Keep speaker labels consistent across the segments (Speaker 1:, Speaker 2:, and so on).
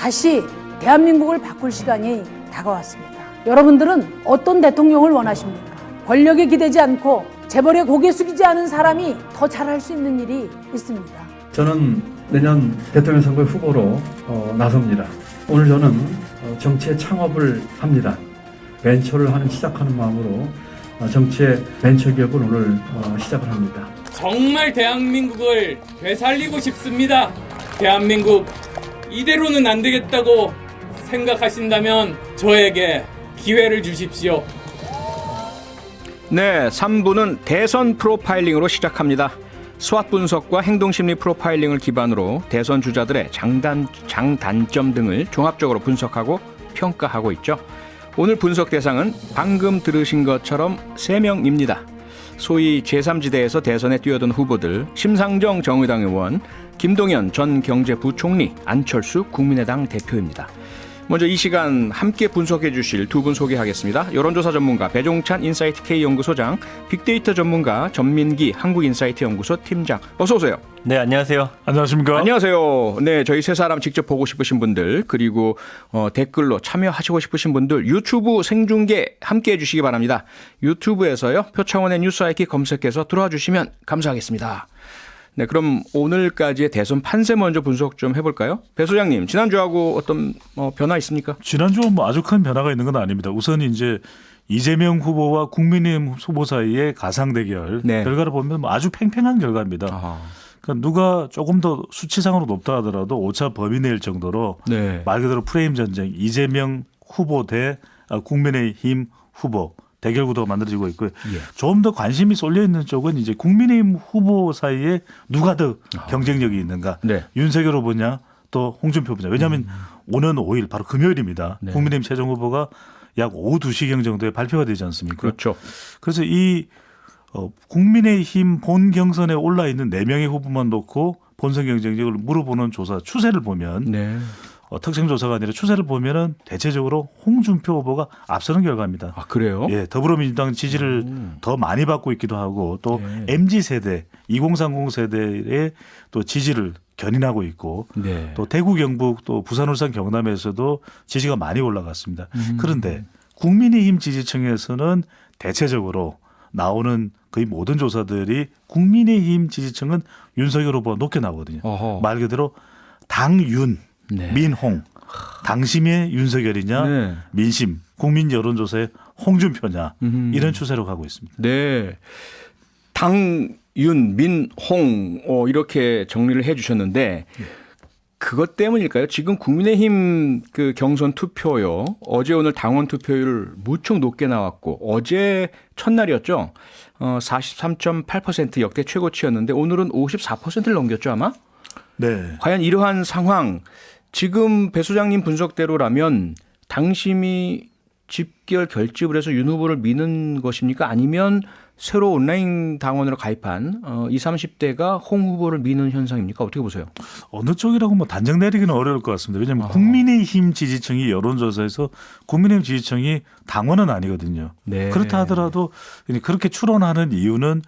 Speaker 1: 다시 대한민국을 바꿀 시간이 다가왔습니다. 여러분들은 어떤 대통령을 원하십니까? 권력에 기대지 않고 재벌에 고개 숙이지 않은 사람이 더 잘할 수 있는 일이 있습니다.
Speaker 2: 저는 내년 대통령 선거 후보로 나섭니다. 오늘 저는 정치의 창업을 합니다. 벤처를 시작하는 마음으로 정치의 벤처 기업을 오늘 시작을 합니다.
Speaker 3: 정말 대한민국을 되살리고 싶습니다. 대한민국 이대로는 안 되겠다고 생각하신다면 저에게 기회를 주십시오.
Speaker 4: 네, 3부는 대선 프로파일링으로 시작합니다. 스왓 분석과 행동심리 프로파일링을 기반으로 대선 주자들의 장단점 등을 종합적으로 분석하고 평가하고 있죠. 오늘 분석 대상은 방금 들으신 것처럼 3명입니다. 소위 제3지대에서 대선에 뛰어든 후보들, 심상정 정의당 의원, 김동연 전 경제부총리, 안철수 국민의당 대표입니다. 먼저 이 시간 함께 분석해 주실 두 분 소개하겠습니다. 여론조사 전문가 배종찬 인사이트 K연구소장, 빅데이터 전문가 전민기 한국인사이트 연구소 팀장. 어서 오세요.
Speaker 5: 네, 안녕하세요.
Speaker 6: 안녕하십니까?
Speaker 4: 안녕하세요. 네, 저희 세 사람 직접 보고 싶으신 분들, 그리고 댓글로 참여하시고 싶으신 분들 유튜브 생중계 함께 해주시기 바랍니다. 유튜브에서요, 표창원의 뉴스 아이키 검색해서 들어와 주시면 감사하겠습니다. 네, 그럼 오늘까지의 대선 판세 먼저 분석 좀 해볼까요? 배 소장님, 지난주하고 어떤 변화 있습니까?
Speaker 6: 지난주와 아주 큰 변화가 있는 건 아닙니다. 우선 이제 이재명 후보와 국민의힘 후보 사이의 가상 대결
Speaker 4: 네.
Speaker 6: 결과를 보면 아주 팽팽한 결과입니다.
Speaker 4: 아하.
Speaker 6: 그러니까 누가 조금 더 수치상으로 높다 하더라도 오차 범위 내일 정도로
Speaker 4: 네.
Speaker 6: 말 그대로 프레임 전쟁, 이재명 후보 대 국민의힘 후보 대결 구도가 만들어지고 있고요.
Speaker 4: 예.
Speaker 6: 좀 더 관심이 쏠려 있는 쪽은 이제 국민의힘 후보 사이에 누가 더 경쟁력이 있는가.
Speaker 4: 네.
Speaker 6: 윤석열 후보냐 또 홍준표 후보냐. 왜냐하면 오는 5일 바로 금요일입니다.
Speaker 4: 네.
Speaker 6: 국민의힘 최종 후보가 약 오후 2시경 정도에 발표가 되지 않습니까?
Speaker 4: 그렇죠.
Speaker 6: 그래서 이 국민의힘 본 경선에 올라 있는 4명의 후보만 놓고 본선 경쟁력을 물어보는 조사 추세를 보면
Speaker 4: 네.
Speaker 6: 특정 조사가 아니라 추세를 보면은 대체적으로 홍준표 후보가 앞서는 결과입니다.
Speaker 4: 아, 그래요?
Speaker 6: 예, 더불어민주당 지지를 더 많이 받고 있기도 하고 또
Speaker 4: 네.
Speaker 6: MZ 세대, 2030 세대의 또 지지를 견인하고 있고
Speaker 4: 네.
Speaker 6: 또 대구, 경북, 또 부산, 울산, 경남에서도 지지가 많이 올라갔습니다. 그런데 국민의힘 지지층에서는 대체적으로 나오는 거의 모든 조사들이 국민의힘 지지층은 윤석열 후보가 높게 나오거든요.
Speaker 4: 어허.
Speaker 6: 말 그대로 당윤,
Speaker 4: 네.
Speaker 6: 민홍, 당심의 윤석열이냐,
Speaker 4: 네.
Speaker 6: 민심, 국민 여론조사의 홍준표냐 이런 추세로 가고 있습니다.
Speaker 4: 네. 당, 윤, 민, 홍 이렇게 정리를 해 주셨는데 그것 때문일까요? 지금 국민의힘 그 경선 투표요. 어제 오늘 당원 투표율 무척 높게 나왔고 어제 첫날이었죠. 43.8% 역대 최고치였는데 오늘은 54%를 넘겼죠, 아마?
Speaker 6: 네.
Speaker 4: 과연 이러한 상황 지금 배 소장님 분석대로라면 당심이 집결 결집을 해서 윤 후보를 미는 것입니까? 아니면 새로 온라인 당원으로 가입한 20, 30대가 홍 후보를 미는 현상입니까? 어떻게 보세요?
Speaker 6: 어느 쪽이라고 단정 내리기는 어려울 것 같습니다. 왜냐하면 국민의힘 지지층이 여론조사에서 국민의힘 지지층이 당원은 아니거든요.
Speaker 4: 네.
Speaker 6: 그렇다 하더라도 그렇게 추론하는 이유는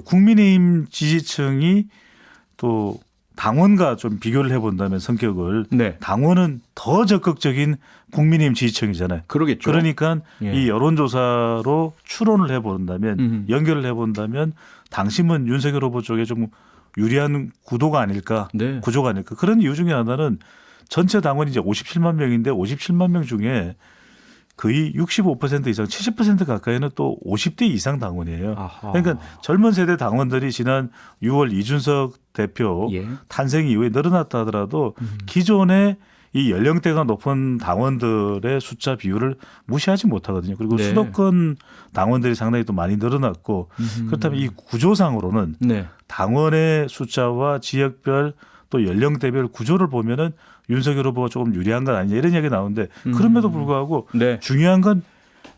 Speaker 6: 국민의힘 지지층이 또 당원과 좀 비교를 해본다면 성격을
Speaker 4: 네.
Speaker 6: 당원은 더 적극적인 국민의힘 지지층이잖아요.
Speaker 4: 그러겠죠.
Speaker 6: 그러니까
Speaker 4: 예.
Speaker 6: 이 여론조사로 추론을 해본다면 연결을 해본다면 당심은 윤석열 후보 쪽에 좀 유리한 구도가 아닐까
Speaker 4: 네.
Speaker 6: 구조가 아닐까 그런 이유 중에 하나는 전체 당원이 이제 57만 명인데 57만 명 중에 거의 65% 이상 70% 가까이는 또 50대 이상 당원이에요.
Speaker 4: 아하.
Speaker 6: 그러니까 젊은 세대 당원들이 지난 6월 이준석 대표
Speaker 4: 예.
Speaker 6: 탄생 이후에 늘어났다 하더라도 기존의 이 연령대가 높은 당원들의 숫자 비율을 무시하지 못하거든요. 그리고
Speaker 4: 네.
Speaker 6: 수도권 당원들이 상당히 또 많이 늘어났고 그렇다면 이 구조상으로는
Speaker 4: 네.
Speaker 6: 당원의 숫자와 지역별 또 연령대별 구조를 보면은 윤석열 후보가 조금 유리한 건 아니냐 이런 얘기가 나오는데 그럼에도 불구하고
Speaker 4: 네.
Speaker 6: 중요한 건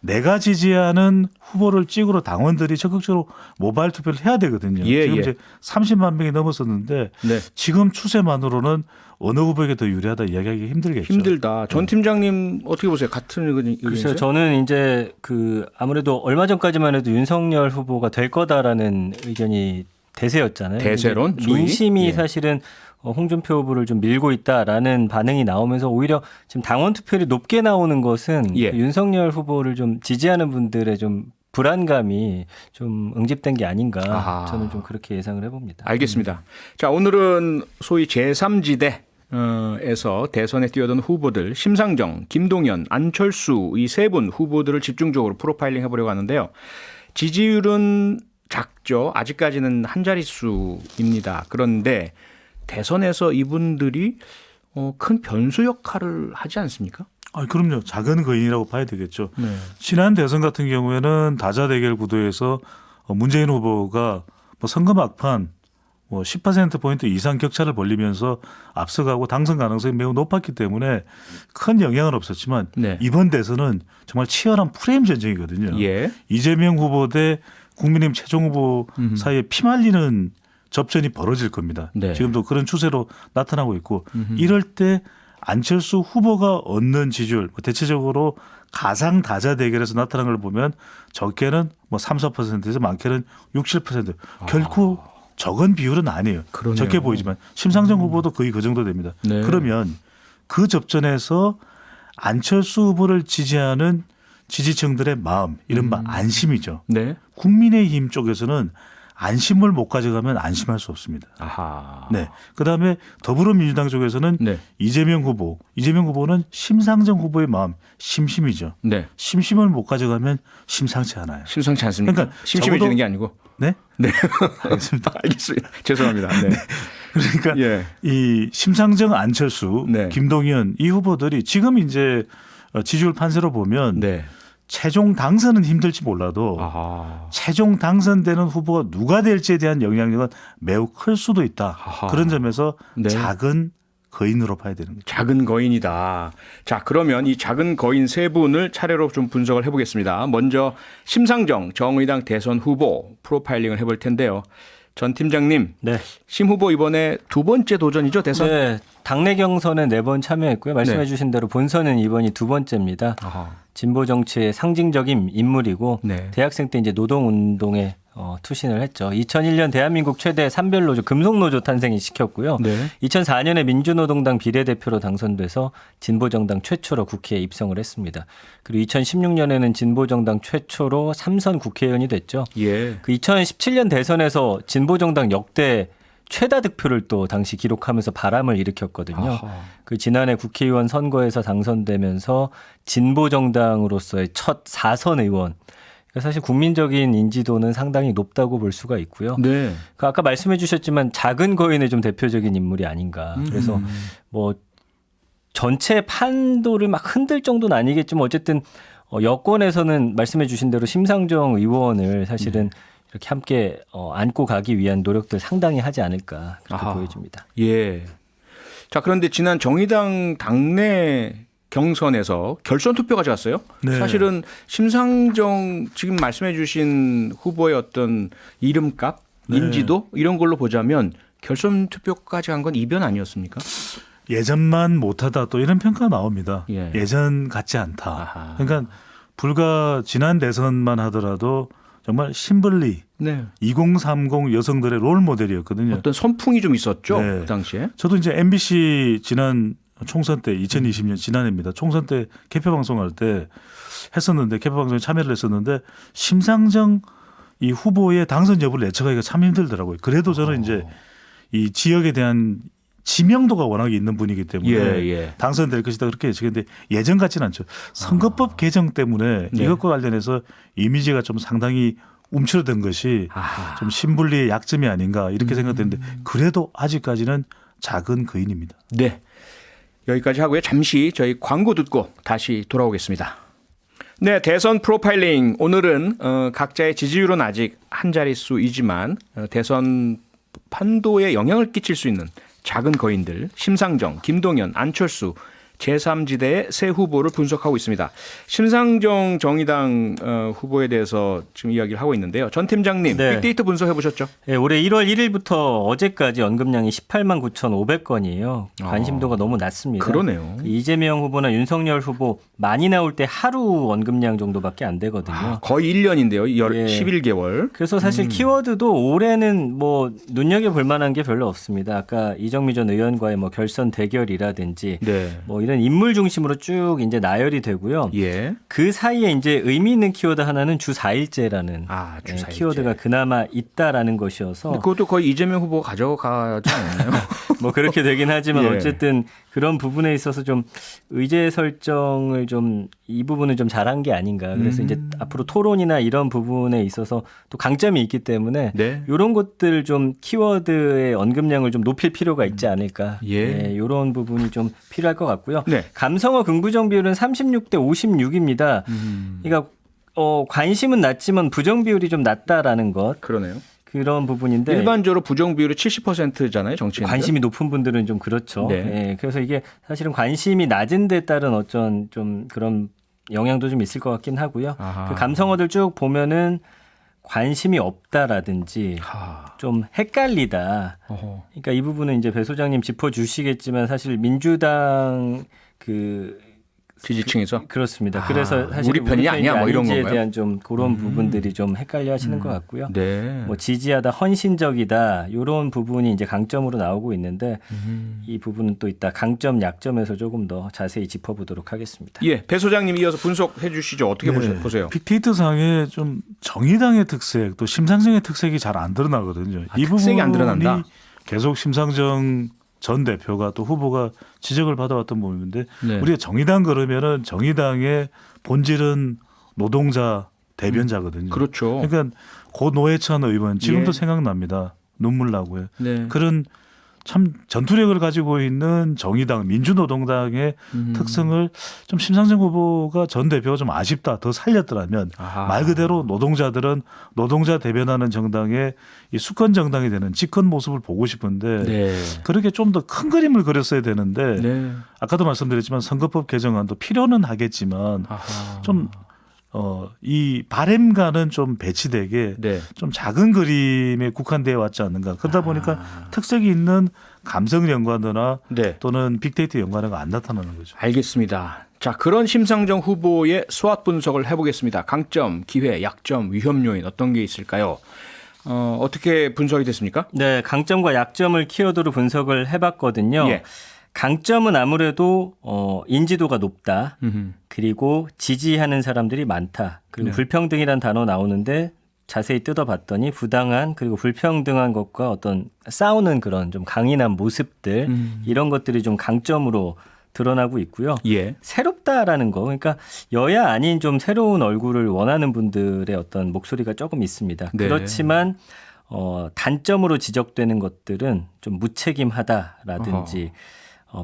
Speaker 6: 내가 지지하는 후보를 찍으러 당원들이 적극적으로 모바일 투표를 해야 되거든요.
Speaker 4: 예,
Speaker 6: 지금
Speaker 4: 예.
Speaker 6: 이제 30만 명이 넘었었는데
Speaker 4: 네.
Speaker 6: 지금 추세만으로는 어느 후보에게 더 유리하다 이야기하기 힘들겠죠.
Speaker 4: 힘들다. 전 팀장님 어떻게 보세요? 같은 의견이세요?
Speaker 5: 글쎄요, 저는 이제 아무래도 얼마 전까지만 해도 윤석열 후보가 될 거다라는 의견이 대세였잖아요.
Speaker 4: 대세론?
Speaker 5: 근데 민심이
Speaker 4: 예.
Speaker 5: 사실은 홍준표 후보를 좀 밀고 있다라는 반응이 나오면서 오히려 지금 당원 투표율이 높게 나오는 것은
Speaker 4: 예.
Speaker 5: 그 윤석열 후보를 좀 지지하는 분들의 좀 불안감이 좀 응집된 게 아닌가
Speaker 4: 아하.
Speaker 5: 저는 좀 그렇게 예상을 해봅니다.
Speaker 4: 알겠습니다. 자, 오늘은 소위 제3지대 에서 대선에 뛰어든 후보들 심상정, 김동연, 안철수 이 세 분 후보들을 집중적으로 프로파일링 해보려고 하는데요. 지지율은 작죠. 아직까지는 한 자릿수입니다. 그런데 대선에서 이분들이 큰 변수 역할을 하지 않습니까?
Speaker 6: 그럼요. 작은 거인이라고 봐야 되겠죠.
Speaker 4: 네.
Speaker 6: 지난 대선 같은 경우에는 다자 대결 구도에서 문재인 후보가 선거 막판 10%포인트 이상 격차를 벌리면서 앞서가고 당선 가능성이 매우 높았기 때문에 큰 영향은 없었지만
Speaker 4: 네.
Speaker 6: 이번 대선은 정말 치열한 프레임 전쟁이거든요.
Speaker 4: 예.
Speaker 6: 이재명 후보 대 국민의힘 최종 후보 사이에 피말리는 접전이 벌어질 겁니다.
Speaker 4: 네.
Speaker 6: 지금도 그런 추세로 나타나고 있고 이럴 때 안철수 후보가 얻는 지지율 대체적으로 가상 다자 대결에서 나타난 걸 보면 적게는 3, 4%에서 많게는 6, 7% 결코 적은 비율은 아니에요.
Speaker 4: 그러네요.
Speaker 6: 적게 보이지만 심상정 후보도 거의 그 정도 됩니다.
Speaker 4: 네.
Speaker 6: 그러면 그 접전에서 안철수 후보를 지지하는 지지층들의 마음, 이른바 안심이죠.
Speaker 4: 네.
Speaker 6: 국민의힘 쪽에서는 안심을 못 가져가면 안심할 수 없습니다.
Speaker 4: 아하.
Speaker 6: 네. 그다음에 더불어민주당 쪽에서는
Speaker 4: 네.
Speaker 6: 이재명 후보는 심상정 후보의 마음, 심심이죠.
Speaker 4: 네.
Speaker 6: 심심을 못 가져가면 심상치 않아요.
Speaker 4: 심상치 않습니까?
Speaker 6: 그러니까
Speaker 4: 심심해지는
Speaker 6: 적어도-
Speaker 4: 게 아니고.
Speaker 6: 네?
Speaker 4: 네.
Speaker 6: 알겠습니다.
Speaker 4: 알겠습니다. 죄송합니다. 네.
Speaker 6: 그러니까
Speaker 4: 예.
Speaker 6: 이 심상정, 안철수,
Speaker 4: 네.
Speaker 6: 김동연 이 후보들이 지금 이제 지지율 판세로 보면
Speaker 4: 네.
Speaker 6: 최종 당선은 힘들지 몰라도
Speaker 4: 아하.
Speaker 6: 최종 당선되는 후보가 누가 될지에 대한 영향력은 매우 클 수도 있다.
Speaker 4: 아하.
Speaker 6: 그런 점에서
Speaker 4: 네.
Speaker 6: 작은 거인으로 봐야 되는 거죠.
Speaker 4: 작은 거인이다. 자, 그러면 이 작은 거인 세 분을 차례로 좀 분석을 해보겠습니다. 먼저 심상정 정의당 대선 후보 프로파일링을 해볼 텐데요. 전 팀장님,
Speaker 5: 네.
Speaker 4: 심 후보 이번에 두 번째 도전이죠, 대선?
Speaker 5: 네. 당내 경선에 4번 참여했고요. 말씀해
Speaker 4: 네.
Speaker 5: 주신 대로 본선은 이번이 두 번째입니다.
Speaker 4: 아하.
Speaker 5: 진보 정치의 상징적인 인물이고
Speaker 4: 네.
Speaker 5: 대학생 때 이제 노동운동에 투신을 했죠. 2001년 대한민국 최대 산별노조 금속노조 탄생이 시켰고요.
Speaker 4: 네.
Speaker 5: 2004년에 민주노동당 비례대표로 당선돼서 진보정당 최초로 국회에 입성을 했습니다. 그리고 2016년에는 진보정당 최초로 3선 국회의원이 됐죠.
Speaker 4: 예.
Speaker 5: 그 2017년 대선에서 진보정당 역대 최다 득표를 또 당시 기록하면서 바람을 일으켰거든요.
Speaker 4: 아하.
Speaker 5: 그 지난해 국회의원 선거에서 당선되면서 진보정당으로서의 첫 4선 의원. 그러니까 사실 국민적인 인지도는 상당히 높다고 볼 수가 있고요.
Speaker 4: 네.
Speaker 5: 그 아까 말씀해 주셨지만 작은 거인의 좀 대표적인 인물이 아닌가. 그래서 뭐 전체 판도를 막 흔들 정도는 아니겠지만 어쨌든 여권에서는 말씀해 주신 대로 심상정 의원을 사실은 이렇게 함께 안고 가기 위한 노력들 상당히 하지 않을까 그렇게
Speaker 4: 아하.
Speaker 5: 보여집니다.
Speaker 4: 예. 자, 그런데 지난 정의당 당내 경선에서 결선 투표가 왔어요.
Speaker 6: 네.
Speaker 4: 사실은 심상정 지금 말씀해 주신 후보의 어떤 이름값,
Speaker 6: 네.
Speaker 4: 인지도 이런 걸로 보자면 결선 투표까지 간 건 이변 아니었습니까?
Speaker 6: 예전만 못하다 또 이런 평가가 나옵니다.
Speaker 4: 예.
Speaker 6: 예전 같지 않다.
Speaker 4: 아하.
Speaker 6: 그러니까 불과 지난 대선만 하더라도 정말 신블리
Speaker 4: 네.
Speaker 6: 2030 여성들의 롤 모델이었거든요.
Speaker 4: 어떤 선풍이 좀 있었죠.
Speaker 6: 네.
Speaker 4: 그 당시에.
Speaker 6: 저도 이제 MBC 지난 총선 때 2020년 지난해입니다. 총선 때 개표 방송할 때 했었는데 개표 방송에 참여를 했었는데 심상정 이 후보의 당선 여부를 예측하기가 참 힘들더라고요. 그래도 저는 이제 이 지역에 대한 지명도가 워낙에 있는 분이기 때문에
Speaker 4: 예.
Speaker 6: 당선될 것이다 그렇게 예측했는데 예전 같지는 않죠. 선거법 개정 때문에
Speaker 4: 네.
Speaker 6: 이것과 관련해서 이미지가 좀 상당히 움츠러든 것이
Speaker 4: 아하.
Speaker 6: 좀 신분리의 약점이 아닌가 이렇게 생각되는데 그래도 아직까지는 작은 거인입니다.
Speaker 4: 네. 여기까지 하고요. 잠시 저희 광고 듣고 다시 돌아오겠습니다. 네, 대선 프로파일링. 오늘은 각자의 지지율은 아직 한 자릿수이지만 대선 판도에 영향을 끼칠 수 있는 작은 거인들 심상정, 김동연, 안철수 제3지대의 새 후보를 분석하고 있습니다. 심상정 정의당 후보에 대해서 지금 이야기를 하고 있는데요. 전 팀장님,
Speaker 5: 네.
Speaker 4: 빅데이터 분석해 보셨죠?
Speaker 5: 네, 올해 1월 1일부터 어제까지 언급량이 18만 9,500건이에요. 관심도가 너무 낮습니다.
Speaker 4: 그러네요.
Speaker 5: 이재명 후보나 윤석열 후보 많이 나올 때 하루 언급량 정도밖에 안 되거든요.
Speaker 4: 거의 1년인데요.
Speaker 5: 예.
Speaker 4: 11개월.
Speaker 5: 그래서 사실 키워드도 올해는 뭐 눈여겨볼 만한 게 별로 없습니다. 아까 이정미 전 의원과의 뭐 결선 대결이라든지
Speaker 4: 네.
Speaker 5: 뭐 이런 인물 중심으로 쭉 이제 나열이 되고요.
Speaker 4: 예.
Speaker 5: 그 사이에 이제 의미 있는 키워드 하나는 주 4일제라는
Speaker 4: 주 4일제.
Speaker 5: 키워드가 그나마 있다라는 것이어서
Speaker 4: 근데 그것도 거의 이재명 후보가 가져가지 않나요?
Speaker 5: 뭐 그렇게 되긴 하지만
Speaker 4: 예.
Speaker 5: 어쨌든 그런 부분에 있어서 좀 의제 설정을 좀 이 부분은 좀 잘한 게 아닌가. 그래서 이제 앞으로 토론이나 이런 부분에 있어서 또 강점이 있기 때문에
Speaker 4: 네.
Speaker 5: 이런 것들 좀 키워드의 언급량을 좀 높일 필요가 있지 않을까.
Speaker 4: 예.
Speaker 5: 이런 부분이 좀 필요할 것 같고요.
Speaker 4: 네.
Speaker 5: 감성어 긍부정 비율은 36대 56입니다. 그러니까 관심은 낮지만 부정 비율이 좀 낮다라는 것.
Speaker 4: 그러네요.
Speaker 5: 그런 부분인데
Speaker 4: 일반적으로 부정 비율이 70%잖아요, 정치인.
Speaker 5: 관심이 높은 분들은 좀 그렇죠.
Speaker 4: 네.
Speaker 5: 예, 그래서 이게 사실은 관심이 낮은 데 따른 어쩐 좀 그런 영향도 좀 있을 것 같긴 하고요.
Speaker 4: 아하.
Speaker 5: 그 감성어들 쭉 보면은 관심이 없다라든지 좀 헷갈리다.
Speaker 4: 어허.
Speaker 5: 그러니까 이 부분은 이제 배 소장님 짚어주시겠지만 사실 민주당
Speaker 4: 지지층에서
Speaker 5: 그렇습니다. 그래서 사실
Speaker 4: 우리 편이 아니야, 뭐 이런
Speaker 5: 아닌지에
Speaker 4: 건가요?
Speaker 5: 대한 좀 그런 부분들이 좀 헷갈려하시는 것 같고요.
Speaker 4: 네.
Speaker 5: 뭐 지지하다, 헌신적이다 이런 부분이 이제 강점으로 나오고 있는데 이 부분은 또 이따 강점, 약점에서 조금 더 자세히 짚어보도록 하겠습니다.
Speaker 4: 예, 배 소장님 이어서 분석해 주시죠. 어떻게 보세요?
Speaker 6: 빅데이터 상에 좀 정의당의 특색 또 심상정의 특색이 잘 안 드러나거든요. 이
Speaker 4: 특색이 안 드러난다?
Speaker 6: 계속 심상정 전 대표가 또 후보가 지적을 받아왔던 부분인데
Speaker 4: 네.
Speaker 6: 우리가 정의당 그러면은 정의당의 본질은 노동자 대변자거든요.
Speaker 4: 그렇죠.
Speaker 6: 그러니까 고 노회찬 의원 지금도
Speaker 4: 예.
Speaker 6: 생각납니다. 눈물 나고요.
Speaker 4: 네.
Speaker 6: 그런 참 전투력을 가지고 있는 정의당 민주노동당의 특성을 좀 심상정 후보가 전 대표가 좀 아쉽다 더 살렸더라면
Speaker 4: 아하.
Speaker 6: 말 그대로 노동자들은 노동자 대변하는 정당의 이 수권 정당이 되는 집권 모습을 보고 싶은데
Speaker 4: 네.
Speaker 6: 그렇게 좀 더 큰 그림을 그렸어야 되는데
Speaker 4: 네.
Speaker 6: 아까도 말씀드렸지만 선거법 개정안도 필요는 하겠지만
Speaker 4: 아하.
Speaker 6: 좀 이 바램과는 좀 배치되게
Speaker 4: 네.
Speaker 6: 좀 작은 그림에 국한되어 왔지 않는가. 그러다 보니까 특색이 있는 감성 연관어나
Speaker 4: 네.
Speaker 6: 또는 빅데이터 연관어가 안 나타나는 거죠.
Speaker 4: 알겠습니다. 자, 그런 심상정 후보의 SWOT 분석을 해보겠습니다. 강점, 기회, 약점, 위험 요인 어떤 게 있을까요? 어떻게 분석이 됐습니까?
Speaker 5: 네, 강점과 약점을 키워드로 분석을 해봤거든요.
Speaker 4: 예.
Speaker 5: 강점은 아무래도 인지도가 높다.
Speaker 4: 음흠.
Speaker 5: 그리고 지지하는 사람들이 많다. 그리고
Speaker 4: 네.
Speaker 5: 불평등이란 단어 나오는데 자세히 뜯어봤더니 부당한 그리고 불평등한 것과 어떤 싸우는 그런 좀 강인한 모습들 이런 것들이 좀 강점으로 드러나고 있고요.
Speaker 4: 예.
Speaker 5: 새롭다라는 거, 그러니까 여야 아닌 좀 새로운 얼굴을 원하는 분들의 어떤 목소리가 조금 있습니다.
Speaker 4: 네.
Speaker 5: 그렇지만 단점으로 지적되는 것들은 좀 무책임하다라든지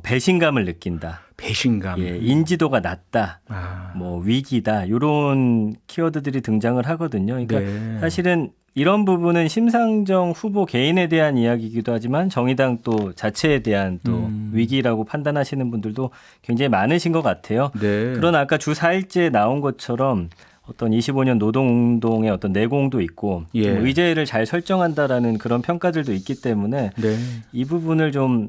Speaker 5: 배신감을 느낀다.
Speaker 4: 배신감.
Speaker 5: 예, 인지도가 낮다.
Speaker 4: 아.
Speaker 5: 뭐 위기다. 이런 키워드들이 등장을 하거든요. 그러니까
Speaker 4: 네.
Speaker 5: 사실은 이런 부분은 심상정 후보 개인에 대한 이야기이기도 하지만 정의당 또 자체에 대한 또 위기라고 판단하시는 분들도 굉장히 많으신 것 같아요.
Speaker 4: 네.
Speaker 5: 그러나 아까 주 4일째 나온 것처럼 어떤 25년 노동운동의 어떤 내공도 있고
Speaker 4: 예.
Speaker 5: 좀 의제를 잘 설정한다라는 그런 평가들도 있기 때문에
Speaker 4: 네.
Speaker 5: 이 부분을 좀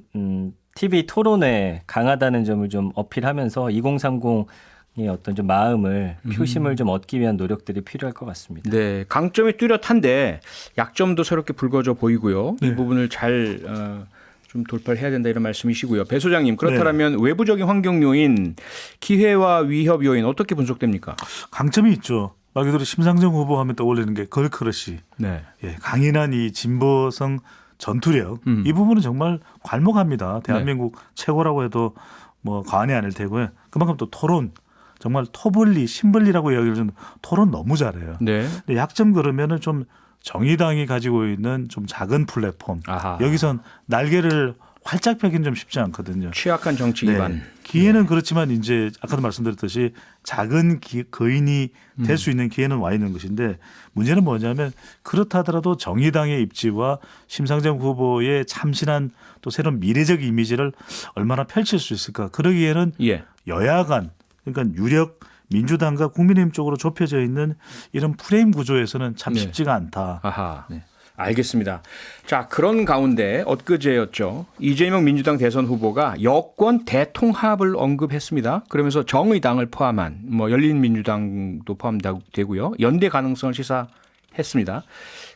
Speaker 5: TV 토론에 강하다는 점을 좀 어필하면서 2030의 어떤 좀 마음을 표심을 좀 얻기 위한 노력들이 필요할 것 같습니다.
Speaker 4: 네, 강점이 뚜렷한데 약점도 새롭게 불거져 보이고요. 이
Speaker 6: 네.
Speaker 4: 부분을 잘 좀 돌파를 해야 된다 이런 말씀이시고요. 배 소장님, 그렇다면 외부적인 환경 요인, 기회와 위협 요인 어떻게 분석됩니까?
Speaker 6: 강점이 있죠. 말 그대로 심상정 후보 하면 떠올리는 게 걸크러쉬.
Speaker 4: 네.
Speaker 6: 예, 강인한 이 진보성 전투력 이 부분은 정말 괄목합니다. 대한민국 최고라고 해도 뭐 과언이 아닐 테고요. 그만큼 또 토론 정말 토벌리 신벌리라고 이야기를 좀 토론 너무 잘해요.
Speaker 4: 네.
Speaker 6: 근데 약점 그러면은 좀 정의당이 가지고 있는 좀 작은 플랫폼
Speaker 4: 아하.
Speaker 6: 여기선 날개를 활짝 펴기는 좀 쉽지 않거든요.
Speaker 4: 취약한 정치 기반.
Speaker 6: 기회는 그렇지만 이제 아까도 말씀드렸듯이 작은 거인이 될 수 있는 기회는 와 있는 것인데 문제는 뭐냐면 그렇다 하더라도 정의당의 입지와 심상정 후보의 참신한 또 새로운 미래적 이미지를 얼마나 펼칠 수 있을까. 그러기에는
Speaker 4: 예.
Speaker 6: 여야 간 그러니까 유력 민주당과 국민의힘 쪽으로 좁혀져 있는 이런 프레임 구조에서는 참
Speaker 4: 네.
Speaker 6: 쉽지가 않다.
Speaker 4: 아하.
Speaker 6: 네.
Speaker 4: 알겠습니다. 자, 그런 가운데 엊그제였죠. 이재명 민주당 대선 후보가 여권 대통합을 언급했습니다. 그러면서 정의당을 포함한 뭐 열린민주당도 포함되고요. 연대 가능성을 시사했습니다.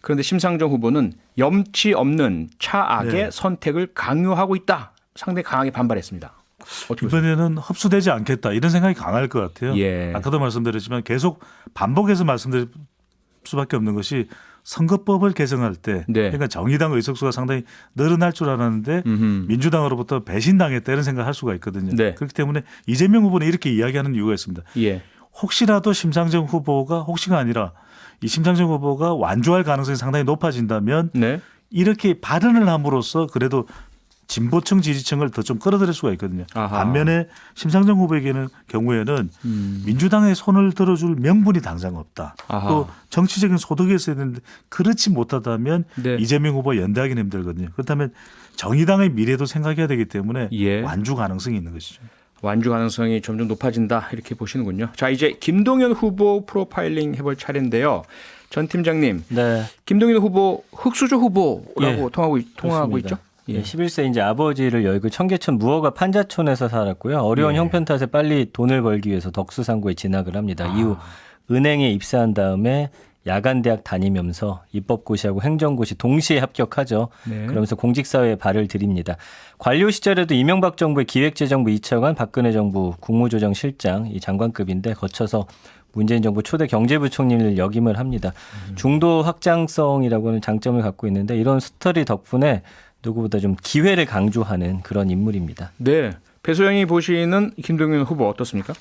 Speaker 4: 그런데 심상정 후보는 염치 없는 차악의
Speaker 6: 네.
Speaker 4: 선택을 강요하고 있다. 상당히 강하게 반발했습니다. 어떻게 보세요?
Speaker 6: 이번에는 흡수되지 않겠다 이런 생각이 강할 것 같아요.
Speaker 4: 예.
Speaker 6: 아까도 말씀드렸지만 계속 반복해서 말씀드릴 수밖에 없는 것이 선거법을 개정할 때
Speaker 4: 네.
Speaker 6: 그러니까 정의당 의석수가 상당히 늘어날 줄 알았는데
Speaker 4: 음흠.
Speaker 6: 민주당으로부터 배신당했다 이런 생각을 할 수가 있거든요.
Speaker 4: 네.
Speaker 6: 그렇기 때문에 이재명 후보는 이렇게 이야기하는 이유가 있습니다.
Speaker 4: 예.
Speaker 6: 혹시라도 심상정 후보가 혹시가 아니라 이 심상정 후보가 완주할 가능성이 상당히 높아진다면
Speaker 4: 네.
Speaker 6: 이렇게 발언을 함으로써 그래도 진보층 지지층을 더 좀 끌어들일 수가 있거든요.
Speaker 4: 아하.
Speaker 6: 반면에 심상정 후보에게는 경우에는 민주당의 손을 들어줄 명분이 당장 없다.
Speaker 4: 아하.
Speaker 6: 또 정치적인 소득이 있어야 되는데 그렇지 못하다면
Speaker 4: 네.
Speaker 6: 이재명 후보 연대하기는 힘들거든요. 그렇다면 정의당의 미래도 생각해야 되기 때문에
Speaker 4: 예.
Speaker 6: 완주 가능성이 있는 것이죠.
Speaker 4: 완주 가능성이 점점 높아진다 이렇게 보시는군요. 자, 이제 김동연 후보 프로파일링 해볼 차례인데요. 전 팀장님,
Speaker 5: 네.
Speaker 4: 김동연 후보 흑수저 후보라고
Speaker 5: 예,
Speaker 4: 통하고
Speaker 5: 그렇습니다.
Speaker 4: 있죠?
Speaker 5: 예. 11세 이제 아버지를 열고 청계천 무허가 판자촌에서 살았고요. 어려운
Speaker 4: 예.
Speaker 5: 형편 탓에 빨리 돈을 벌기 위해서 덕수상고에 진학을 합니다. 이후 은행에 입사한 다음에 야간대학 다니면서 입법고시하고 행정고시 동시에 합격하죠.
Speaker 4: 네.
Speaker 5: 그러면서 공직사회에 발을 들입니다. 관료 시절에도 이명박 정부의 기획재정부 2차관, 박근혜 정부 국무조정실장 이 장관급인데 거쳐서 문재인 정부 초대 경제부총리를 역임을 합니다. 중도 확장성이라고 하는 장점을 갖고 있는데 이런 스토리 덕분에 누구보다 좀 기회를 강조하는 그런 인물입니다.
Speaker 4: 네. 배소영이 보시는 김동연 후보 어떻습니까?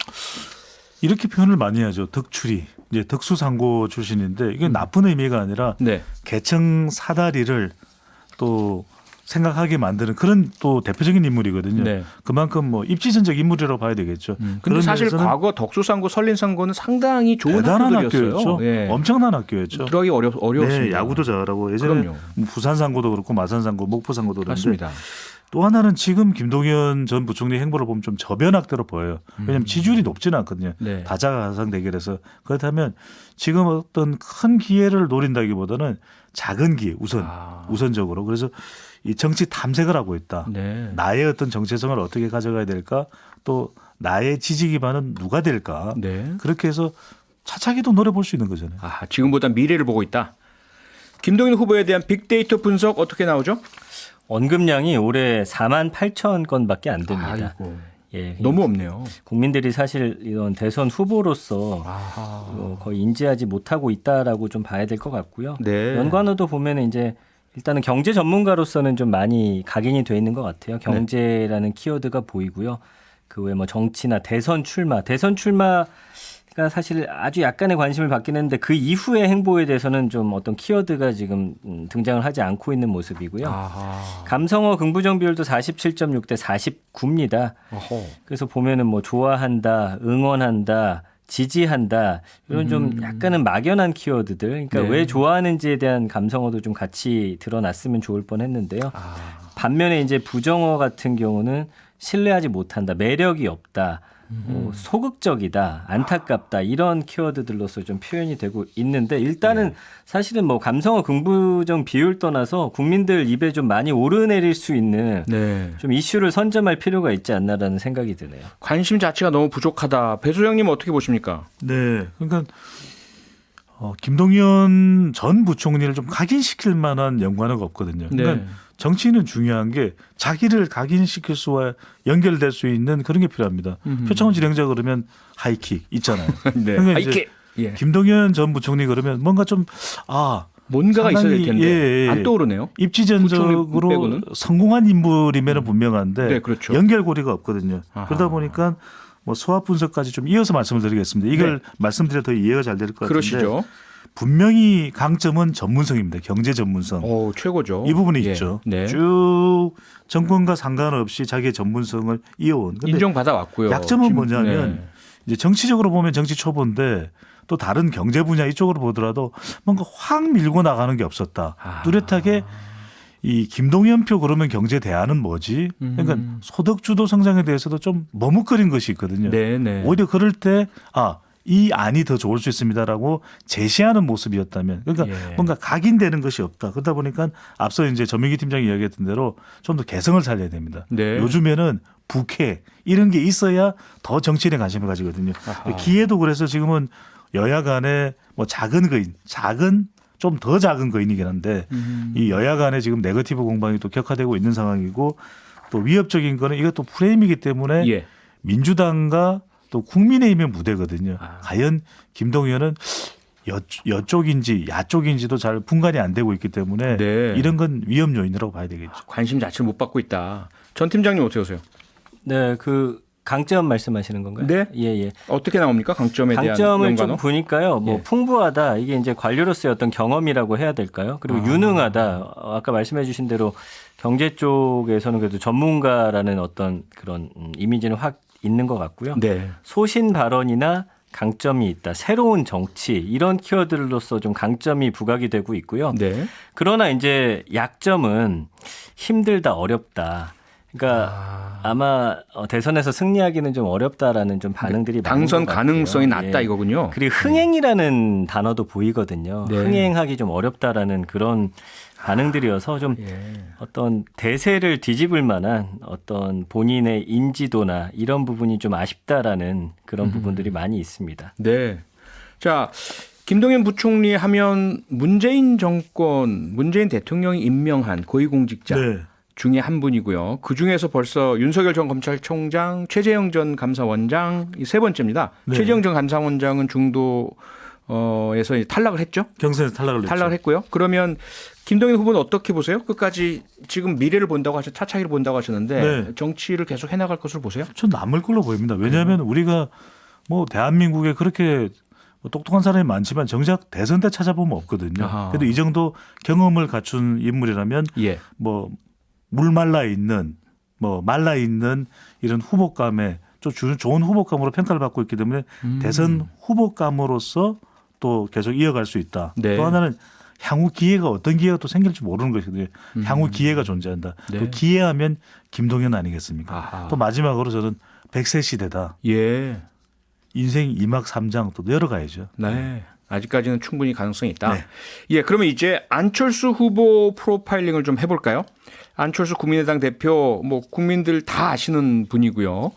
Speaker 6: 이렇게 표현을 많이 하죠. 덕출이. 이제 덕수상고 출신인데 이게 나쁜 의미가 아니라
Speaker 4: 네.
Speaker 6: 계층 사다리를 또 생각하게 만드는 그런 또 대표적인 인물이거든요.
Speaker 4: 네.
Speaker 6: 그만큼 뭐 입지전적 인물이라고 봐야 되겠죠.
Speaker 4: 근데
Speaker 6: 그런
Speaker 4: 사실
Speaker 6: 면에서는
Speaker 4: 과거 덕수상고, 설린상고는 상당히 좋은
Speaker 6: 대단한
Speaker 4: 학교들이었어요.
Speaker 6: 학교였죠.
Speaker 4: 예.
Speaker 6: 엄청난 학교였죠.
Speaker 4: 들어가기 어려웠습니다.
Speaker 6: 네, 야구도 잘하고 예전에
Speaker 4: 그럼요.
Speaker 6: 부산상고도 그렇고 마산상고, 목포상고도 그런데
Speaker 4: 맞습니다.
Speaker 6: 또 하나는 지금 김동연 전 부총리 행보를 보면 좀 저변학대로 보여요. 왜냐하면 지지율이 높지는 않거든요.
Speaker 4: 네.
Speaker 6: 다자가상 대결에서. 그렇다면 지금 어떤 큰 기회를 노린다기보다는 작은 기회 우선적으로. 그래서 이 정치 탐색을 하고 있다.
Speaker 4: 네.
Speaker 6: 나의 어떤 정체성을 어떻게 가져가야 될까? 또 나의 지지 기반은 누가 될까?
Speaker 4: 네.
Speaker 6: 그렇게 해서 차차기도 노려볼 수 있는 거잖아요.
Speaker 4: 아, 지금보다 미래를 보고 있다. 김동연 후보에 대한 빅데이터 분석 어떻게 나오죠?
Speaker 5: 언급량이 올해 4만 8천 건밖에 안 됩니다.
Speaker 4: 아이고,
Speaker 5: 예,
Speaker 4: 너무 없네요.
Speaker 5: 국민들이 사실 이런 대선 후보로서 거의 인지하지 못하고 있다라고 좀 봐야 될 것 같고요.
Speaker 4: 네.
Speaker 5: 연관어도 보면 이제 일단은 경제 전문가로서는 좀 많이 각인이 돼 있는 것 같아요. 경제라는 키워드가 보이고요. 그 외에 뭐 정치나 대선 출마가 사실 아주 약간의 관심을 받긴 했는데 그 이후의 행보에 대해서는 좀 어떤 키워드가 지금 등장을 하지 않고 있는 모습이고요.
Speaker 4: 아하.
Speaker 5: 감성어 긍부정 비율도 47.6 대 49입니다.
Speaker 4: 어허.
Speaker 5: 그래서 보면은 뭐 좋아한다, 응원한다, 지지한다 이런 좀 약간은 막연한 키워드들. 그러니까
Speaker 4: 네.
Speaker 5: 왜 좋아하는지에 대한 감성어도 좀 같이 드러났으면 좋을 뻔했는데요. 반면에 이제 부정어 같은 경우는 신뢰하지 못한다, 매력이 없다. 소극적이다, 안타깝다 이런 키워드들로서 좀 표현이 되고 있는데 일단은 사실은 뭐 감성어 긍부정 비율 떠나서 국민들 입에 좀 많이 오르내릴 수 있는
Speaker 4: 네.
Speaker 5: 좀 이슈를 선점할 필요가 있지 않나라는 생각이 드네요.
Speaker 4: 관심 자체가 너무 부족하다. 배소영님 어떻게 보십니까?
Speaker 6: 네. 그러니까 김동연 전 부총리를 좀 각인시킬 만한 연관어가 없거든요. 그러니까 정치인은 중요한 게 자기를 각인시킬 수와 연결될 수 있는 그런 게 필요합니다. 표창원 진행자 그러면 하이킥 있잖아요.
Speaker 4: 네.
Speaker 6: 그러니까
Speaker 4: 이렇게 예.
Speaker 6: 김동연 전 부총리 그러면 뭔가 좀
Speaker 4: 뭔가가 있어야 될 텐데
Speaker 6: 예.
Speaker 4: 안 떠오르네요.
Speaker 6: 입지전적으로
Speaker 4: 부총리 빼고는?
Speaker 6: 성공한 인물이면 분명한데
Speaker 4: 네, 그렇죠.
Speaker 6: 연결고리가 없거든요.
Speaker 4: 아하.
Speaker 6: 그러다 보니까 뭐 소화 분석까지 좀 이어서 말씀을 드리겠습니다. 이걸 말씀드려 더 이해가 잘 될 것 같은데
Speaker 4: 그러시죠.
Speaker 6: 분명히 강점은 전문성입니다. 경제 전문성.
Speaker 4: 오, 최고죠.
Speaker 6: 이 부분이
Speaker 4: 예.
Speaker 6: 있죠.
Speaker 4: 네.
Speaker 6: 쭉 정권과 상관없이 자기의 전문성을 이어온. 근데
Speaker 4: 인정받아 왔고요.
Speaker 6: 약점은 뭐냐면
Speaker 4: 네.
Speaker 6: 이제 정치적으로 보면 정치 초보인데 또 다른 경제 분야 이쪽으로 보더라도 뭔가 확 밀고 나가는 게 없었다. 뚜렷하게 이 김동연 표 그러면 경제 대안은 뭐지? 그러니까 소득 주도 성장에 대해서도 좀 머뭇거린 것이 있거든요.
Speaker 4: 네, 네.
Speaker 6: 오히려 그럴 때 이 안이 더 좋을 수 있습니다라고 제시하는 모습이었다면 그러니까
Speaker 4: 예.
Speaker 6: 뭔가 각인되는 것이 없다. 그러다 보니까 앞서 이제 전민기 팀장이 이야기했던 대로 좀 더 개성을 살려야 됩니다.
Speaker 4: 네.
Speaker 6: 요즘에는 부캐 이런 게 있어야 더 정치인에 관심을 가지거든요.
Speaker 4: 아하.
Speaker 6: 기회도 그래서 지금은 여야 간에 뭐 작은 거인, 좀 더 작은 거인이긴 한데 이 여야 간에 지금 네거티브 공방이 또 격화되고 있는 상황이고 또 위협적인 거는 이것도 프레임이기 때문에
Speaker 4: 예.
Speaker 6: 민주당과 또 국민의힘의 무대거든요.
Speaker 4: 아.
Speaker 6: 과연 김동연은 여쪽인지 야쪽인지도 잘 분간이 안 되고 있기 때문에
Speaker 4: 네.
Speaker 6: 이런 건 위험 요인이라고 봐야 되겠죠.
Speaker 4: 관심 자체를 못 받고 있다. 전 팀장님 어떻게 보세요?
Speaker 5: 네, 그 강점 말씀하시는 건가요?
Speaker 4: 네.
Speaker 5: 예.
Speaker 4: 어떻게 나옵니까? 강점에 대한
Speaker 5: 강점을 좀
Speaker 4: 연관어?
Speaker 5: 보니까요. 뭐
Speaker 4: 예.
Speaker 5: 풍부하다. 이게 이제 관료로서의 어떤 경험이라고 해야 될까요? 그리고 유능하다. 아까 말씀해 주신 대로 경제 쪽에서는 그래도 전문가라는 어떤 그런 이미지는 확 있는 것 같고요.
Speaker 4: 네.
Speaker 5: 소신 발언이나 강점이 있다. 새로운 정치 이런 키워드로서 좀 강점이 부각이 되고 있고요.
Speaker 4: 네.
Speaker 5: 그러나 이제 약점은 힘들다, 어렵다. 그러니까 아마 대선에서 승리하기는 좀 어렵다라는 좀 반응들이 많은
Speaker 4: 당선
Speaker 5: 것
Speaker 4: 가능성이
Speaker 5: 같아요.
Speaker 4: 낮다
Speaker 5: 예.
Speaker 4: 이거군요.
Speaker 5: 그리고 흥행이라는 단어도 보이거든요.
Speaker 4: 네.
Speaker 5: 흥행하기 좀 어렵다라는 그런 반응들이어서 좀 어떤 대세를 뒤집을 만한 어떤 본인의 인지도나 이런 부분이 좀 아쉽다라는 그런 부분들이 많이 있습니다.
Speaker 4: 네. 자, 김동연 부총리 하면 문재인 정권, 문재인 대통령이 임명한 고위공직자
Speaker 6: 네.
Speaker 4: 중에 한 분이고요. 그 중에서 벌써 윤석열 전 검찰총장, 최재형 전 감사원장 이 세 번째입니다.
Speaker 6: 네.
Speaker 4: 최재형 전 감사원장은 중도에서 탈락을 했죠.
Speaker 6: 경선에서 탈락을
Speaker 4: 탈락을
Speaker 6: 했죠.
Speaker 4: 했고요. 그러면 김동연 후보는 어떻게 보세요? 끝까지 지금 미래를 본다고 하셨, 차차기를 본다고 하셨는데
Speaker 6: 네.
Speaker 4: 정치를 계속 해나갈 것으로 보세요?
Speaker 6: 전 남을 걸로 보입니다. 왜냐하면 우리가 뭐 대한민국에 그렇게 뭐 똑똑한 사람이 많지만 정작 대선 때 찾아보면 없거든요.
Speaker 4: 아하.
Speaker 6: 그래도 이 정도 경험을 갖춘 인물이라면
Speaker 4: 예.
Speaker 6: 뭐 물 말라 있는 뭐 말라 있는 이런 후보감에 좀 좋은 후보감으로 평가를 받고 있기 때문에 대선 후보감으로서 또 계속 이어갈 수 있다.
Speaker 4: 네.
Speaker 6: 또 하나는 향후 기회가 어떤 기회가 또 생길지 모르는 것이거든요. 향후 기회가 존재한다.
Speaker 4: 네.
Speaker 6: 또 기회하면 김동연 아니겠습니까?
Speaker 4: 아하.
Speaker 6: 또 마지막으로 저는 100세 시대다.
Speaker 4: 예.
Speaker 6: 인생 2막 3장 또 열어가야죠.
Speaker 4: 네. 아직까지는 충분히 가능성이 있다.
Speaker 6: 네.
Speaker 4: 예, 그러면 이제 안철수 후보 프로파일링을 좀 해볼까요? 안철수 국민의당 대표, 뭐 국민들 다 아시는 분이고요.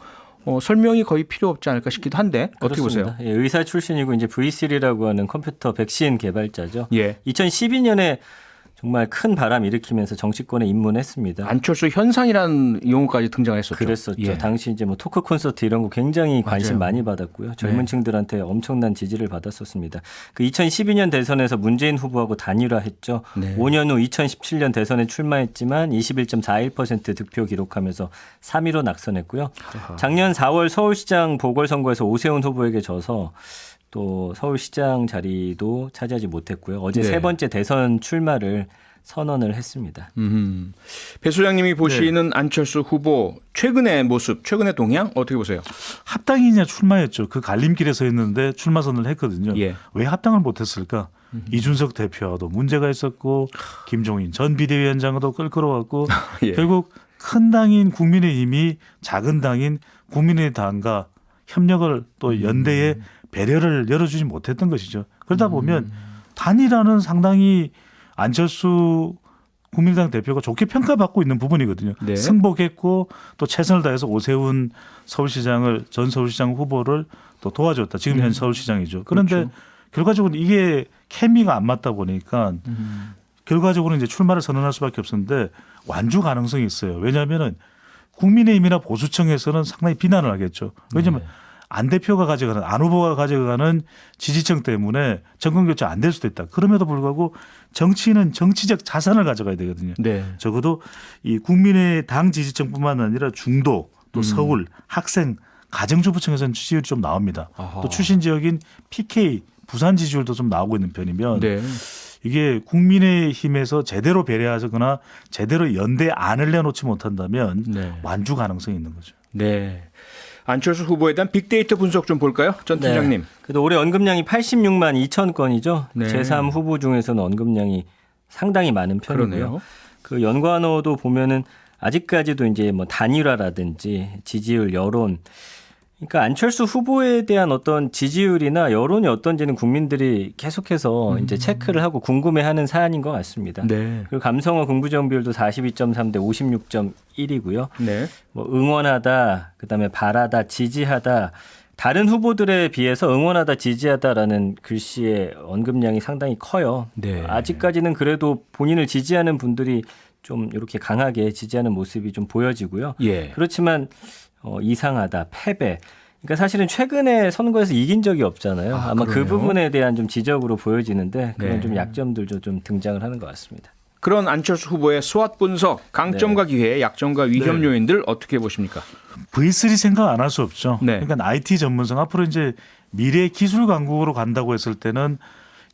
Speaker 4: 설명이 거의 필요 없지 않을까 싶기도 한데 어떻게
Speaker 5: 그렇습니다.
Speaker 4: 보세요?
Speaker 5: 예, 의사 출신이고 이제 V3라고 하는 컴퓨터 백신 개발자죠.
Speaker 4: 예.
Speaker 5: 2012년에 정말 큰 바람 일으키면서 정치권에 입문했습니다.
Speaker 4: 안철수 현상이라는 용어까지 등장했었죠.
Speaker 5: 그랬었죠.
Speaker 4: 예.
Speaker 5: 당시 이제 뭐 토크 콘서트 이런 거 굉장히 관심
Speaker 4: 맞아요.
Speaker 5: 많이 받았고요. 젊은
Speaker 4: 네.
Speaker 5: 층들한테 엄청난 지지를 받았었습니다. 그 2012년 대선에서 문재인 후보하고 단일화했죠.
Speaker 4: 네.
Speaker 5: 5년 후 2017년 대선에 출마했지만 21.41% 득표 기록하면서 3위로 낙선했고요. 작년 4월 서울시장 보궐선거에서 오세훈 후보에게 져서 또 서울시장 자리도 차지하지 못했고요. 어제
Speaker 4: 네.
Speaker 5: 세 번째 대선 출마를 선언을 했습니다.
Speaker 4: 배 소장님이 보시는 안철수 후보 최근의 모습, 최근의 동향 어떻게 보세요?
Speaker 6: 합당이냐 출마였죠. 그 갈림길에 서 있는데 출마 선언을 했거든요.
Speaker 4: 예.
Speaker 6: 왜 합당을 못했을까? 이준석 대표와도 문제가 있었고 김종인 전 비대위원장도 끌끌어왔고
Speaker 4: 예.
Speaker 6: 결국 큰 당인 국민의힘이 작은 당인 국민의당과 협력을 또 연대에 배려를 열어주지 못했던 것이죠. 그러다 보면 단일화는 상당히 안철수 국민의당 대표가 좋게 평가받고 있는 부분이거든요.
Speaker 4: 네.
Speaker 6: 승복했고 또 최선을 다해서 오세훈 서울시장을 전 서울시장 후보를 또 도와줬다. 지금 현 서울시장이죠. 그런데
Speaker 4: 그렇죠.
Speaker 6: 결과적으로 이게 케미가 안 맞다 보니까 결과적으로 이제 출마를 선언할 수밖에 없었는데 완주 가능성이 있어요. 왜냐하면은 국민의힘이나 보수층에서는 상당히 비난을 하겠죠. 왜냐하면 안 대표가 가져가는 안 후보가 가져가는 지지층 때문에 정권 교체 안 될 수도 있다. 그럼에도 불구하고 정치인은 정치적 자산을 가져가야 되거든요.
Speaker 4: 네.
Speaker 6: 적어도 이 국민의당 지지층뿐만 아니라 중도 또 서울 학생 가정주부층에서는 지지율이 좀 나옵니다.
Speaker 4: 아하.
Speaker 6: 또 출신 지역인 PK 부산 지지율도 좀 나오고 있는 편이면
Speaker 4: 네.
Speaker 6: 이게 국민의힘에서 제대로 배려하거나 제대로 연대 안을 내놓지 못한다면
Speaker 4: 네.
Speaker 6: 완주 가능성이 있는 거죠.
Speaker 4: 네. 안철수 후보에 대한 빅데이터 분석 좀 볼까요? 전 팀장님.
Speaker 5: 네. 그래도 올해 언급량이 86만 2천 건이죠.
Speaker 4: 네.
Speaker 5: 제3 후보 중에서는 언급량이 상당히 많은 편이고요.
Speaker 4: 그러네요.
Speaker 5: 그 연관어도 보면은 아직까지도 이제 뭐 단일화라든지 지지율, 여론, 그러니까 안철수 후보에 대한 어떤 지지율이나 여론이 어떤지는 국민들이 계속해서 이제 체크를 하고 궁금해하는 사안인 것 같습니다.
Speaker 4: 네.
Speaker 5: 그리고 감성어 긍부정 비율도 42.3 대 56.1이고요.
Speaker 4: 네.
Speaker 5: 뭐 응원하다, 그다음에 바라다, 지지하다. 다른 후보들에 비해서 응원하다, 지지하다라는 글씨의 언급량이 상당히 커요.
Speaker 4: 네.
Speaker 5: 아직까지는 그래도 본인을 지지하는 분들이 좀 이렇게 강하게 지지하는 모습이 좀 보여지고요.
Speaker 4: 예.
Speaker 5: 그렇지만 이상하다, 패배. 그러니까 사실은 최근에 선거에서 이긴 적이 없잖아요. 아마
Speaker 4: 그러네요.
Speaker 5: 그 부분에 대한 좀 지적으로 보여지는데 그런
Speaker 4: 네.
Speaker 5: 좀 약점들도 좀 등장을 하는 것 같습니다.
Speaker 4: 그런 안철수 후보의 SWOT 분석, 강점과 기회, 약점과 위험
Speaker 6: 네.
Speaker 4: 요인들 어떻게 보십니까?
Speaker 6: V3 생각 안 할 수 없죠.
Speaker 4: 네.
Speaker 6: 그러니까 IT 전문성 앞으로 이제 미래 기술 강국으로 간다고 했을 때는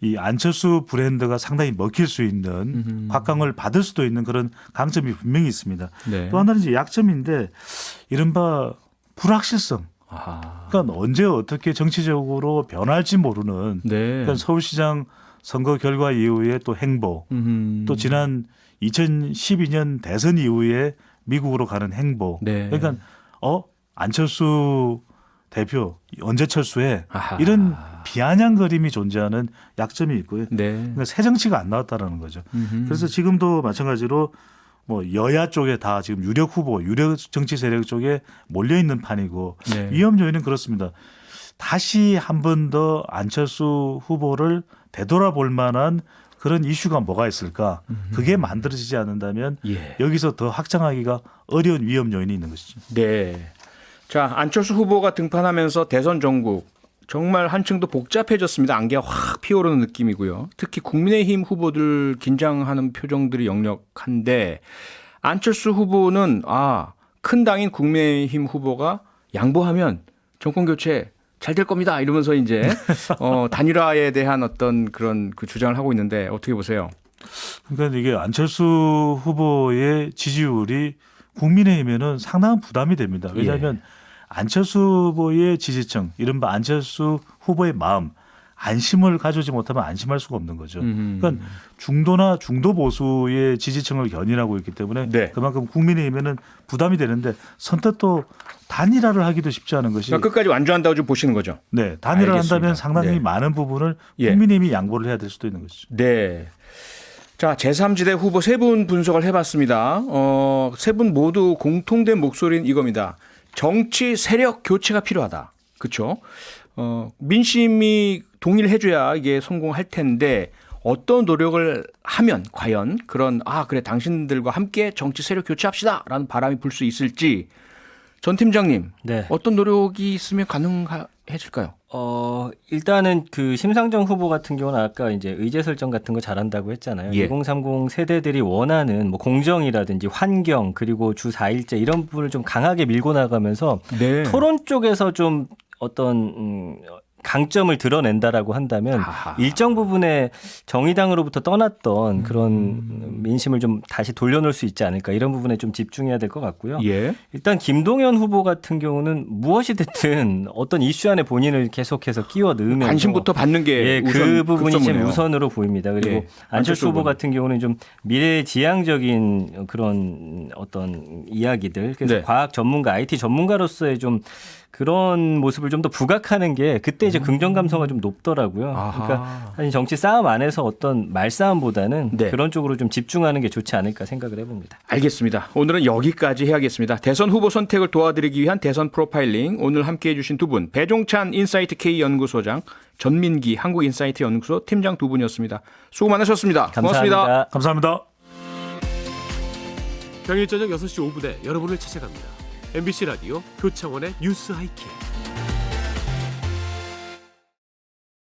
Speaker 6: 이 안철수 브랜드가 상당히 먹힐 수 있는 곽강을 받을 수도 있는 그런 강점이 분명히 있습니다.
Speaker 4: 네.
Speaker 6: 또 하나는 이제 약점인데 이른바 불확실성.
Speaker 4: 아.
Speaker 6: 그러니까 언제 어떻게 정치적으로 변할지 모르는
Speaker 4: 네.
Speaker 6: 그러니까 서울시장 선거 결과 이후에 또 행보 또 지난 2012년 대선 이후에 미국으로 가는 행보.
Speaker 4: 네.
Speaker 6: 그러니까 안철수 대표 언제 철수해
Speaker 4: 아하.
Speaker 6: 이런 비아냥거림이 존재하는 약점이 있고요.
Speaker 4: 네.
Speaker 6: 그러니까 새 정치가 안 나왔다라는 거죠. 그래서 지금도 마찬가지로 뭐 여야 쪽에 다 지금 유력 후보, 유력 정치 세력 쪽에 몰려 있는 판이고
Speaker 4: 네.
Speaker 6: 위험 요인은 그렇습니다. 다시 한 번 더 안철수 후보를 되돌아볼 만한 그런 이슈가 뭐가 있을까? 그게 만들어지지 않는다면
Speaker 4: 예.
Speaker 6: 여기서 더 확장하기가 어려운 위험 요인이 있는 것이죠.
Speaker 4: 네. 자, 안철수 후보가 등판하면서 대선 전국 정말 한층 더 복잡해졌습니다. 안개가 확 피어오르는 느낌이고요. 특히 국민의힘 후보들 긴장하는 표정들이 역력한데 안철수 후보는 큰 당인 국민의힘 후보가 양보하면 정권 교체 잘 될 겁니다. 이러면서 이제 단일화에 대한 어떤 그런 그 주장을 하고 있는데 어떻게 보세요?
Speaker 6: 그러니까 이게 안철수 후보의 지지율이 국민의힘에는 상당한 부담이 됩니다. 왜냐하면 안철수 후보의 지지층, 이른바 안철수 후보의 마음, 안심을 가져오지 못하면 안심할 수가 없는 거죠. 그러니까 중도나 중도 보수의 지지층을 견인하고 있기 때문에
Speaker 4: 네.
Speaker 6: 그만큼 국민의힘에는 부담이 되는데 선뜻 또 단일화를 하기도 쉽지 않은 것이
Speaker 4: 그러니까 끝까지 완주한다고 좀 보시는 거죠?
Speaker 6: 네, 단일화를
Speaker 4: 알겠습니다.
Speaker 6: 한다면 상당히
Speaker 4: 네.
Speaker 6: 많은 부분을
Speaker 4: 예.
Speaker 6: 국민의힘이 양보를 해야 될 수도 있는 것이죠.
Speaker 4: 네. 자, 제3지대 후보 세 분 분석을 해봤습니다. 세 분 모두 공통된 목소리는 이겁니다. 정치 세력 교체가 필요하다. 그렇죠? 민심이 동의를 해줘야 이게 성공할 텐데 어떤 노력을 하면 과연 그런 그래 당신들과 함께 정치 세력 교체합시다라는 바람이 불 수 있을지 전 팀장님
Speaker 5: 네.
Speaker 4: 어떤 노력이 있으면 가능해질까요?
Speaker 5: 일단은 그 심상정 후보 같은 경우는 아까 이제 의제 설정 같은 거 잘한다고 했잖아요.
Speaker 4: 예.
Speaker 5: 2030 세대들이 원하는 뭐 공정이라든지 환경 그리고 주 4일제 이런 부분을 좀 강하게 밀고 나가면서
Speaker 4: 네.
Speaker 5: 토론 쪽에서 좀 어떤 강점을 드러낸다라고 한다면
Speaker 4: 아하.
Speaker 5: 일정 부분에 정의당으로부터 떠났던 그런 민심을 좀 다시 돌려놓을 수 있지 않을까 이런 부분에 좀 집중해야 될 것 같고요.
Speaker 4: 예.
Speaker 5: 일단 김동연 후보 같은 경우는 무엇이 됐든 어떤 이슈 안에 본인을 계속해서 끼워 넣으면서
Speaker 4: 관심부터 받는 게
Speaker 5: 그 부분이 지금
Speaker 4: 급선무네요.
Speaker 5: 우선으로 보입니다. 그리고
Speaker 4: 예.
Speaker 5: 안철수 후보
Speaker 4: 후보는.
Speaker 5: 같은 경우는 좀 미래지향적인 그런 어떤 이야기들 그래서
Speaker 4: 네.
Speaker 5: 과학 전문가, IT 전문가로서의 좀 그런 모습을 좀 더 부각하는 게 그때 이제 긍정 감성가 좀 높더라고요.
Speaker 4: 아하.
Speaker 5: 그러니까 사실 정치 싸움 안에서 어떤 말싸움보다는
Speaker 4: 네.
Speaker 5: 그런 쪽으로 좀 집중하는 게 좋지 않을까 생각을 해봅니다.
Speaker 4: 알겠습니다. 오늘은 여기까지 해야겠습니다. 대선 후보 선택을 도와드리기 위한 대선 프로파일링 오늘 함께해 주신 두 분 배종찬 인사이트 K 연구소장 전민기 한국인사이트 연구소 팀장 두 분이었습니다. 수고 많으셨습니다.
Speaker 5: 감사합니다.
Speaker 4: 고맙습니다.
Speaker 6: 감사합니다.
Speaker 7: 평일 저녁 6시 5분에 여러분을 찾아갑니다. MBC 라디오 표창원의 뉴스 하이킥.